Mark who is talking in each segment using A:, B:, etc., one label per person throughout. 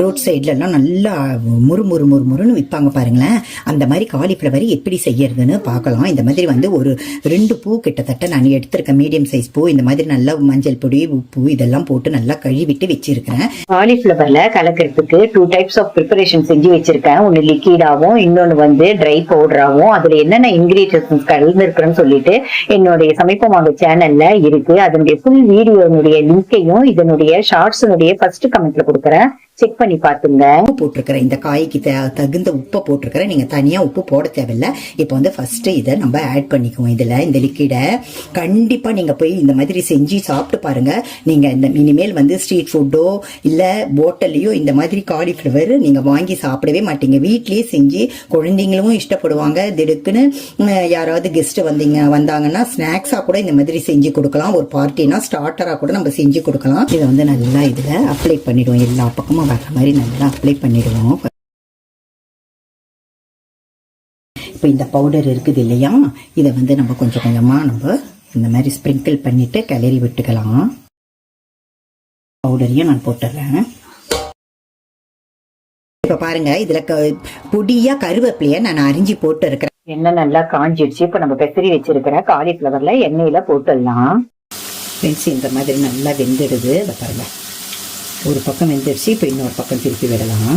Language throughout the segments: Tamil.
A: ரோட் சைட்லலாம் நல்லா முறுமுறுன்னு விற்பாங்க பாருங்களேன். அந்த மாதிரி காலிஃப்ளவர் எப்படி செய்யறதுன்னு பார்க்கலாம். இந்த மாதிரி வந்து ஒரு 2 பூ கிட்டத்தட்ட நான் எடுத்திருக்கேன், மீடியம் சைஸ் பூ. இந்த மாதிரி நல்லா மஞ்சள் பொடி, உப்பு இதெல்லாம் போட்டு நல்லா கழுவிட்டு வச்சிருக்கிறேன். காலிஃப்ளவர்ல கலக்கிறதுக்கு 2 டைப்ஸ் ஆஃப் ப்ரிப்பரேஷன் செஞ்சு வச்சிருக்கேன். ஒன்னு லிக்விடாவும், இன்னொன்னு வந்து ட்ரை பவுடராவும். அதுல என்னென்ன இன்கிரீடியன்ஸ் கலந்து இருக்குன்னு சொல்லிட்டு என்னுடைய சமைப்பமாக சேனல்ல இருக்கு. அதனுடைய ஃபுல் வீடியோனுடைய லிங்கையும் இதனுடைய ஷார்ட்ஸனுடைய ஃபர்ஸ்ட் கமெண்ட்ல கொடுக்குறேன், செக் பண்ணி பாத்துங்க. போட்டிருக்கிறேன், இந்த காய்க்கு தகுந்த உப்பை போட்டிருக்கிறேன். நீங்க தனியா உப்பு போட தேவையில்லை. இப்போ வந்து ஃபர்ஸ்ட் இதை நம்ம ஆட் பண்ணிக்குவோம். இதுல இந்த லிக்விடை கண்டிப்பா நீங்க போய் இந்த மாதிரி செஞ்சு சாப்பிட்டு பாருங்க. நீங்க இந்த இனிமேல் வந்து ஸ்ட்ரீட் ஃபுட்டோ இல்ல போட்டல்லையோ இந்த மாதிரி காலிஃப்ளவர் நீங்க வாங்கி சாப்பிடவே மாட்டீங்க. வீட்லயே செஞ்சு குழந்தைங்களும் இஷ்டப்படுவாங்க. திடுக்குன்னு யாராவது கெஸ்ட் வந்தாங்கன்னா ஸ்நாக்ஸா கூட இந்த மாதிரி செஞ்சு கொடுக்கலாம். ஒரு பார்ட்டினா ஸ்டார்டரா கூட நம்ம செஞ்சு கொடுக்கலாம். இதை வந்து நல்லா இதுல அப்ளை பண்ணிடுவோம். எல்லா பக்கமும் வர்ற மாதிரி நல்லா அப்ளை பண்ணிடுவோம். இப்போ இந்த பவுடர் இருக்குது இல்லையா, இதை வந்து நம்ம கொஞ்சம் கொஞ்சமா நம்ம இந்த மாதிரி ஸ்ப்ரிங்கிள் பண்ணிட்டு கிளறி விட்டுக்கலாம். பவுடரையும் நான் போட்டுறேன். இப்ப பாருங்க, இதுல பொடியா கருவேப்பிலைய நான் அரிஞ்சு போட்டு இருக்கிறேன். எண்ணெய் நல்லா காஞ்சிடுச்சு. இப்ப நம்ம பெசரி வச்சிருக்கிற காலிஃப்ளவர்ல எண்ணெயில போட்டுடலாம். இந்த மாதிரி நல்லா வெந்துடுது. பாருங்க, ஒரு பக்கம் வெந்துடுச்சு. இப்போ இன்னொரு பக்கம் திருப்பி விடலாம்.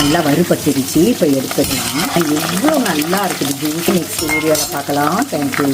A: நல்லா வறுபட்டுடுச்சு. இப்போ எடுத்துக்கலாம். எவ்வளோ நல்லா இருக்குது ஜூஸ். நெக்ஸ்ட் வீடியோவில் பார்க்கலாம். தேங்க்யூ.